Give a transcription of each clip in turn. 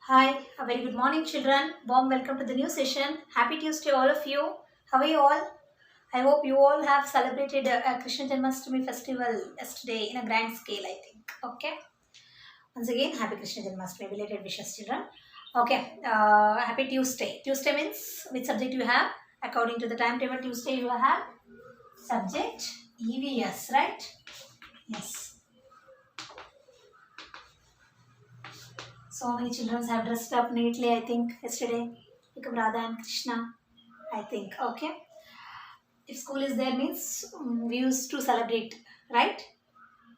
Hi, a very good morning, children. Warm welcome to the new session. Happy Tuesday, all of you. How are you all? I hope you all have celebrated a Krishna Janmashtami festival yesterday in a grand scale, I think. Okay. Once again, happy Krishna Janmashtami. Belated wishes, children. Okay. Happy Tuesday. Tuesday means which subject you have? According to the timetable, Tuesday you have subject EVS, right? Yes. So many children have dressed up neatly, I think, yesterday. Like Radha and Krishna, I think. Okay. If school is there means we used to celebrate, right?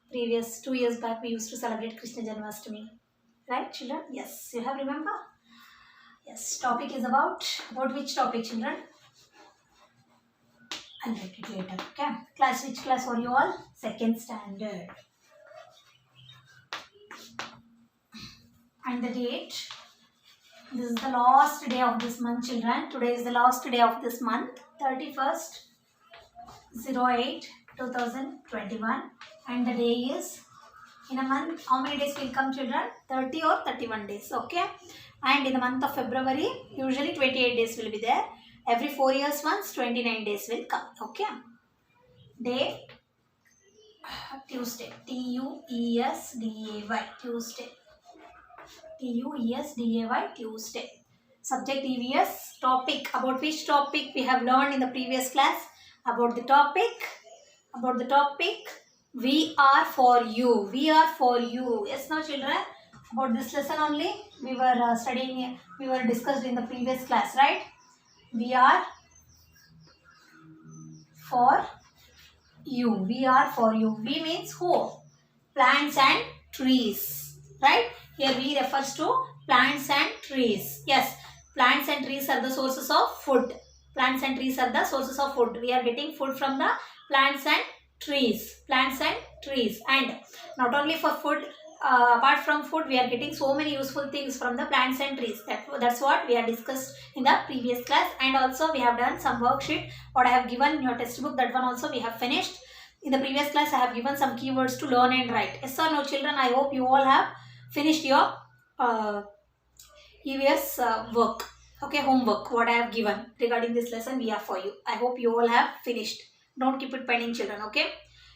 Previous 2 years back, we used to celebrate Krishna Janmashtami. Right, children? Yes. You have remember? Yes. Topic is about which topic, children? I'll write it later. Okay. Class, which class are you all? Second standard. And the date. This is the last day of this month, children. Today is the last day of this month, 31st 08 2021, and the day is in a month. How many days will come, children? 30 or 31 days. Okay. And in the month of February, usually 28 days will be there. Every 4 years once, 29 days will come. Okay. Day Tuesday. Tuesday. Tuesday. Tuesday. Tuesday. Subject EVS. Topic. About which topic we have learned in the previous class? About the topic. We are for you. We are for you. Yes, now, children. About this lesson only we were studying. We were discussed in the previous class, right? We are for you. We are for you. We means who? Plants and trees, right? Here we refers to plants and trees. Yes, plants and trees are the sources of food. Plants and trees are the sources of food. We are getting food from the plants and trees. Plants and trees. And not only for food, apart from food, we are getting so many useful things from the plants and trees. That's what we have discussed in the previous class. And also we have done some worksheet. What I have given in your textbook, that one also we have finished. In the previous class, I have given some keywords to learn and write. Yes or no, children? I hope you all have finished your previous work. Okay, homework, what I have given regarding this lesson, we are for you. I hope you all have finished. Don't keep it pending, children, okay?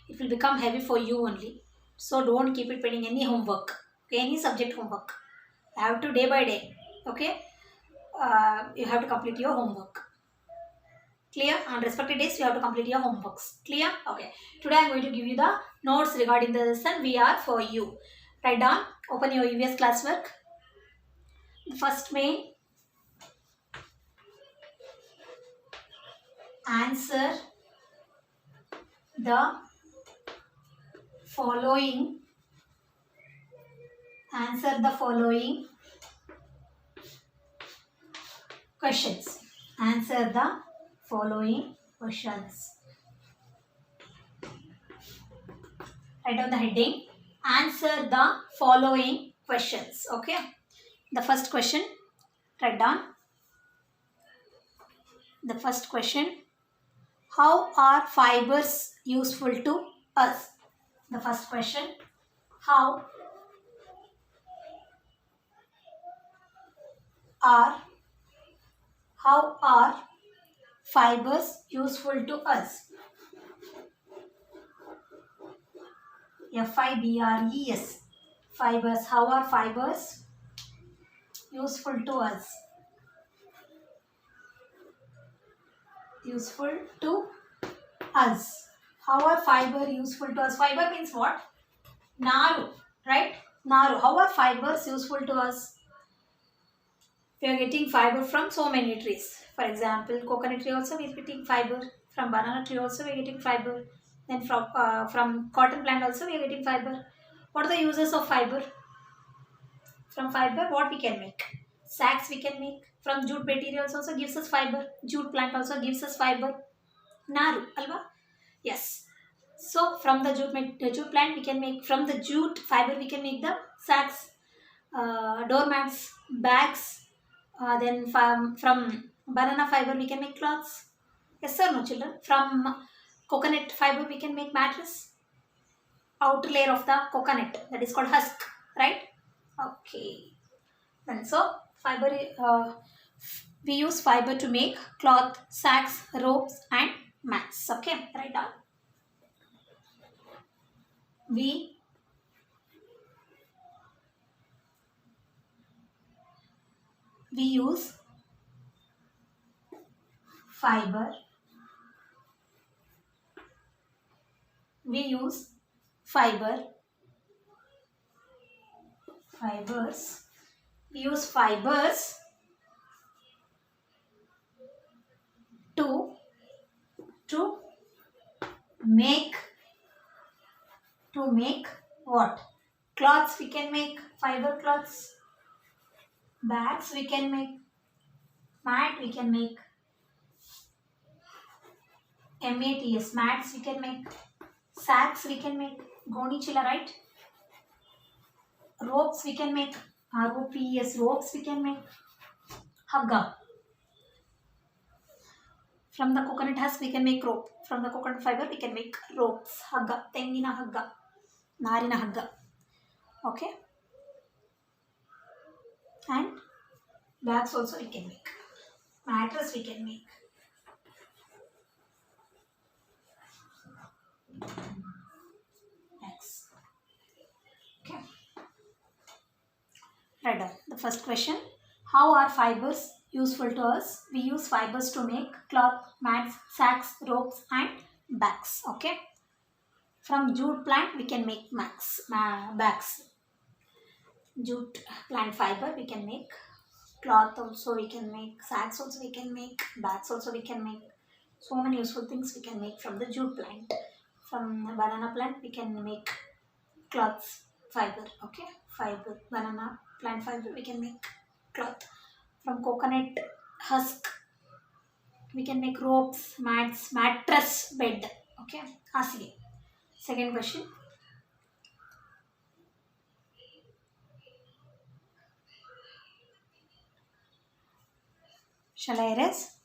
It will become heavy for you only. So don't keep it pending any homework, okay? Any subject homework. I have to day by day, okay? You have to complete your homework. Clear? On respective days, you have to complete your homeworks. Clear? Okay. Today I am going to give you the notes regarding the lesson. We are for you. Write down. Open your EVS classwork. First main. Answer the following. Answer the following questions. Answer the following questions. Write down the heading. Answer the following questions. Okay. The first question. Write down. The first question. How are fibers useful to us? The first question. How are fibers useful to us? Fibres. Fibers. How are fibers useful to us? Useful to us. How are fiber useful to us? Fiber means what? Naru, right? Naru. How are fibers useful to us? We are getting fiber from so many trees. For example, coconut tree also we are getting fiber. From banana tree also we are getting fiber. Then from cotton plant also we are getting fiber. What are the uses of fiber? From fiber, what we can make? Sacks we can make. From jute materials also gives us fiber. Jute plant also gives us fiber. Naru, alva? Yes. So from the jute plant we can make, from the jute fiber we can make the sacks, doormats, bags. Then from banana fiber we can make cloths. Yes or no, children? From coconut fiber we can make mattress. Outer layer of the coconut, that is called husk, right? Okay. And so fiber, we use fiber to make cloth, sacks, ropes and mats. Okay, write down. We use fiber. We use fiber. Fibers. We use fibers to make what? Cloths. We can make fiber cloths. Bags we can make. Mat we can make. MATS. Mats we can make. Sacks we can make. Goni chilla, right? Ropes we can make. ROPES. Ropes we can make. Hagga. From the coconut husk we can make rope. From the coconut fiber we can make ropes. Hagga. Tengina hagga. Narina hagga. Okay. And bags also we can make. Mattress we can make. Next. Okay. Write down the first question. How are fibers useful to us? We use fibers to make cloth, mats, sacks, ropes and bags. Okay. From jute plant we can make bags. Jute plant fiber we can make. Cloth also we can make. Sacks also we can make. Bags also we can make. So many useful things we can make from the jute plant. From banana plant we can make cloths, fiber. Okay. Fiber, banana plant fiber we can make cloth. From coconut husk we can make ropes, mats, mattress, bed. Okay. Asige. Second question. Shall I erase?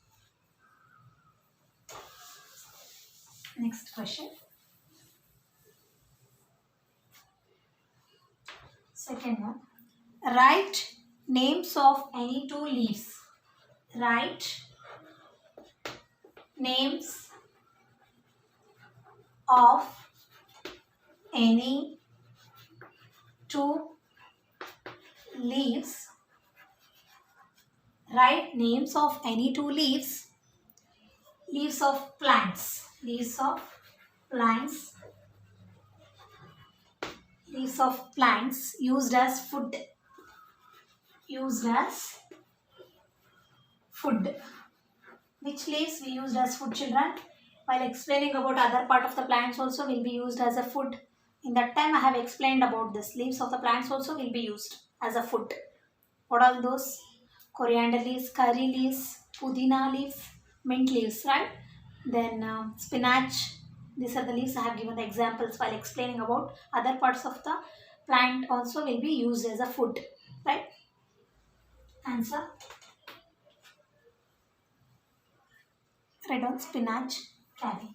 Next question. Second one. Write names of any two leaves. Write names of any two leaves. Write names of any two leaves. Leaves of plants. Leaves of plants. Leaves of plants used as food. Used as food. Which leaves we used as food, children? While explaining about other part of the plants also will be used as a food. In that time I have explained about this. Leaves of the plants also will be used as a food. What are those? Coriander leaves, curry leaves, pudina leaves, mint leaves, right? Then spinach. These are the leaves I have given the examples while explaining about other parts of the plant also will be used as a food, right? Answer. Write down spinach, cabbage.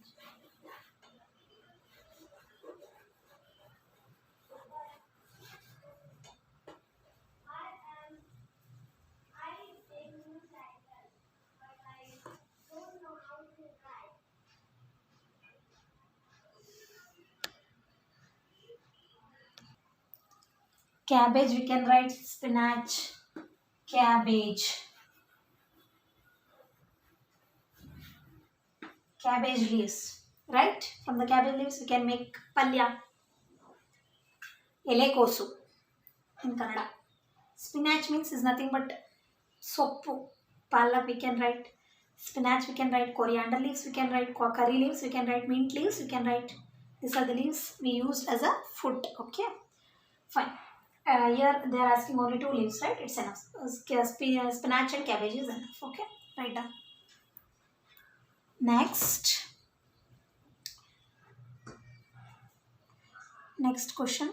Cabbage we can write spinach, cabbage. Cabbage leaves, right? From the cabbage leaves we can make palya, elekosu in Kannada. Spinach means is nothing but soppu. Palak we can write. Spinach we can write. Coriander leaves we can write. Curry leaves we can write. Mint leaves we can write. These are the leaves we used as a food. Okay, fine. Here they are asking only two leaves, right? It's enough. Spinach and cabbage is enough. Okay, write down. Next question.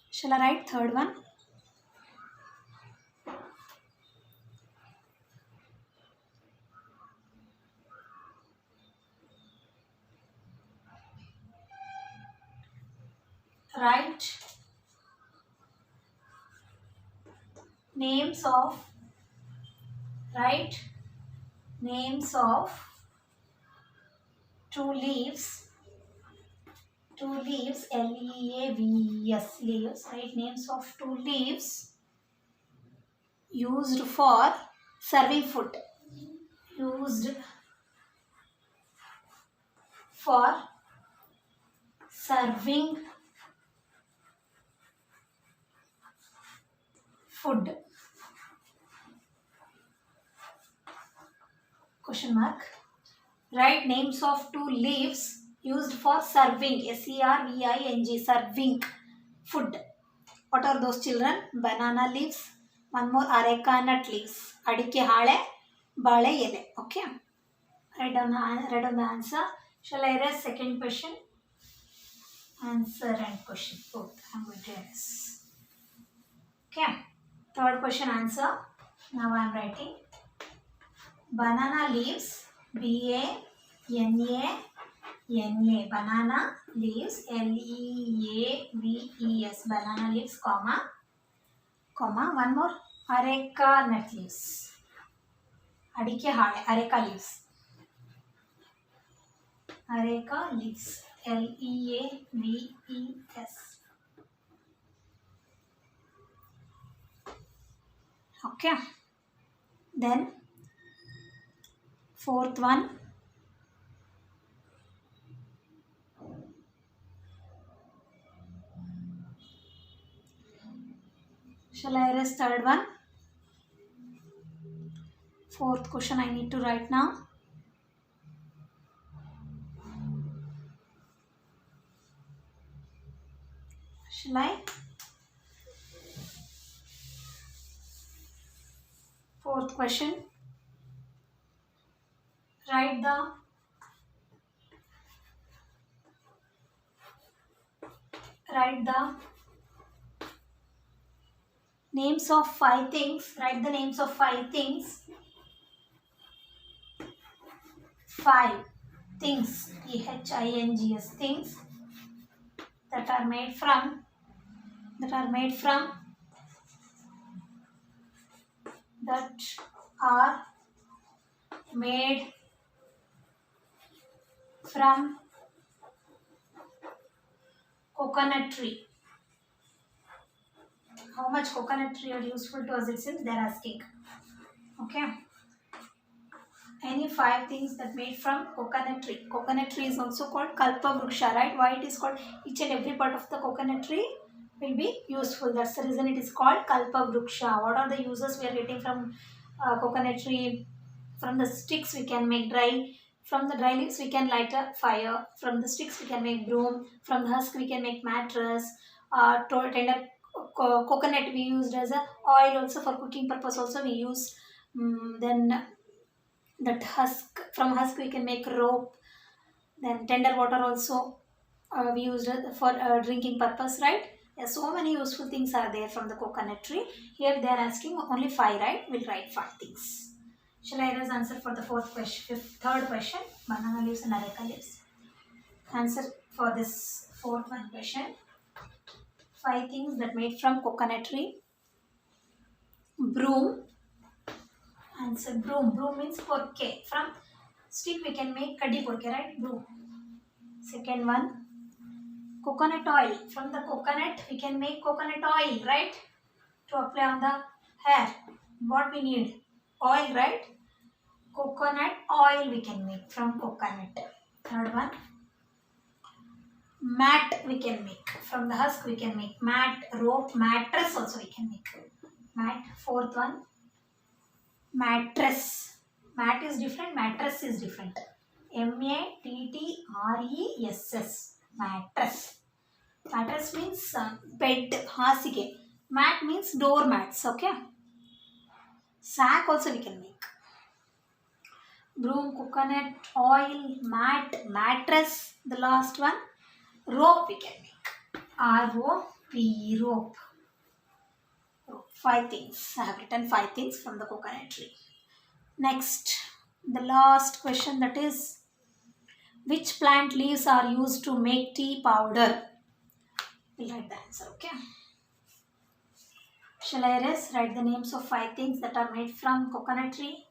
Shall I write third one? Write names of, right, names of two leaves, leaves, leaves, right, names of two leaves used for serving food, used for serving food, question mark. Write names of two leaves used for serving, serving, serving food. What are those children? Banana leaves, one more areca nut leaves, adike hale, bale ele. Okay, write down the answer. Shall I erase second question? Answer and question both I am going to erase. Okay, third question answer. Now I am writing banana leaves, BANANA, banana leaves, LEAVES, banana leaves, comma, one more, areca nut leaves, adike hale, areca leaves, LEAVES. Okay, then fourth one, shall I erase third one? Fourth question I need to write now. Shall I? Fourth question. Write the names of five things. Write the names of five things. Five things. THINGS, things that are made from that are made from coconut tree. How much coconut tree are useful to us? It seems they are asking. Okay. Any five things that made from coconut tree. Coconut tree is also called kalpavruksha, right? Why it is called? Each and every part of the coconut tree will be useful. That's the reason it is called kalpavruksha. What are the uses we are getting from coconut tree? From the sticks we can make dry. From the dry leaves we can light a fire. From the sticks we can make broom. From the husk we can make mattress. Tender coconut we used as a oil also for cooking purpose also we use. Then that husk, from husk we can make rope. Then tender water also we used for drinking purpose, right? So many useful things are there from the coconut tree. Here they are asking only five, right? We'll write five things. Shall I erase answer for the third question? Banana leaves and areca leaves. Answer for this fourth one question. Five things that made from coconut tree. Broom. Answer broom. Broom means porke. From stick we can make kaddi porke, right? Broom. Second one, coconut oil. From the coconut we can make coconut oil, right? To apply on the hair. What we need? Oil, right? Coconut oil we can make from coconut. Third one, mat we can make. From the husk we can make mat, rope, mattress also we can make. Mat. Fourth one, mattress. Mat is different, mattress is different. MATTRESS. Mattress. Mattress means bed, hasige. Mat means door mats, okay? Sack also we can make. Broom, coconut, oil, mat, mattress. The last one, rope we can make. R-O-P, rope. Five things. I have written five things from the coconut tree. Next, the last question, that is, which plant leaves are used to make tea powder? We'll write the answer, okay? Shall I erase? Write the names of 5 things that are made from coconut tree.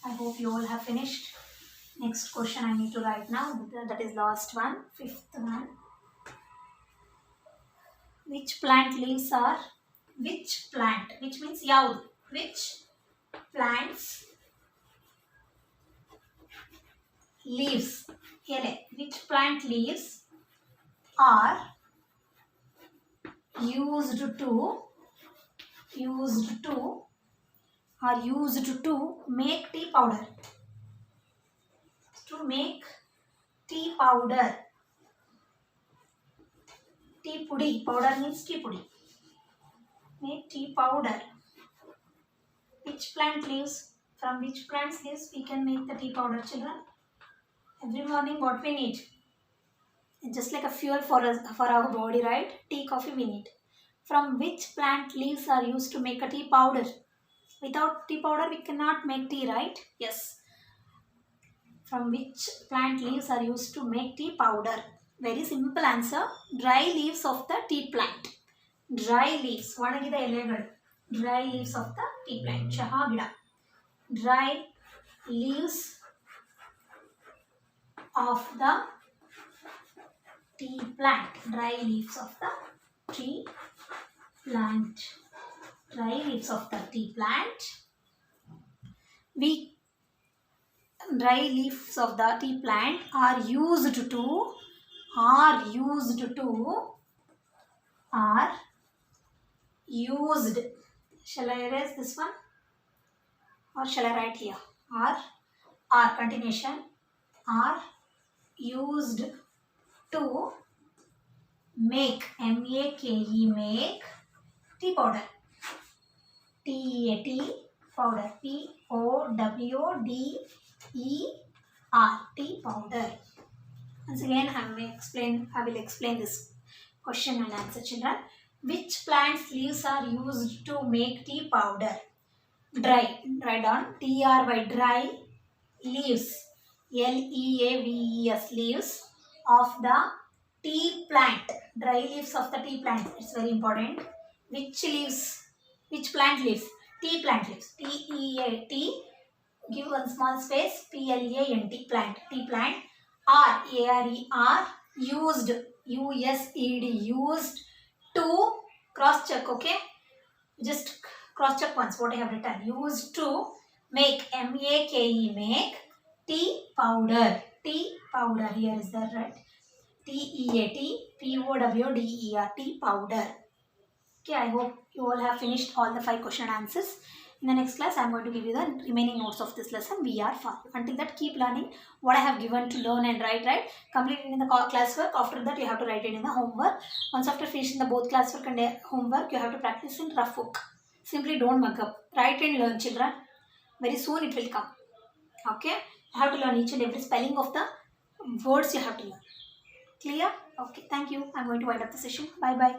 I hope you all have finished. Next question I need to write now. That is last one, fifth one. Which plant leaves are? Which plant? Which means yaud. Which plants leaves? Ele. Which plant leaves are used to make tea powder. To make tea powder. Tea pudi. Powder means tea pudi. Make tea powder. Which plant leaves? From which plant's leaves we can make the tea powder, children? Every morning what we need? It's just like a fuel for our body, right? Tea, coffee we need. From which plant leaves are used to make a tea powder? Without tea powder we cannot make tea, right? Yes. From which plant leaves are used to make tea powder? Very simple answer. Dry leaves of the tea plant. Dry leaves. ಒಣಗಿದ ಎಲೆಗಳು. Dry leaves of the tea plant. ಚಹಾ ಗಿಡ. Dry leaves of the tea plant. Dry leaves of the tea plant. Dry leaves of the tea plant. Dry leaves of the tea plant are used. Shall I erase this one? Or shall I write here? Are continuation. Are used to make. M-A-K-E. Make tea powder. T-E-A-T. Powder. P-O-W-D-E-R. Tea powder. Once again, I will explain this question and answer, children. Which plant's leaves are used to make tea powder? Dry. Write down. T-R-Y. Dry leaves. L-E-A-V-E-S. Leaves of the tea plant. Dry leaves of the tea plant. It's very important. Which leaves? Which plant leaves? Tea plant leaves. T-E-A-T. Give one small space. P-L-A-N-T. Plant. Tea plant. R-A-R-E-R. Used. U-S-E-D. Used to. Cross check, okay? Just cross check once what I have written. Used to make. M-A-K-E. Make tea powder. Tea powder. Here is that, right? T-E-A-T. P-O-W-D-E-R. Tea powder. Okay, I hope you all have finished all the 5 question answers. In the next class, I am going to give you the remaining notes of this lesson. We are far. Until that, keep learning what I have given to learn and write, right? Complete it in the classwork. After that, you have to write it in the homework. Once after finishing the both classwork and homework, you have to practice in rough book. Simply don't mug up. Write and learn, children. Very soon it will come. Okay? You have to learn each and every spelling of the words you have to learn. Clear? Okay, thank you. I am going to wind up the session. Bye-bye.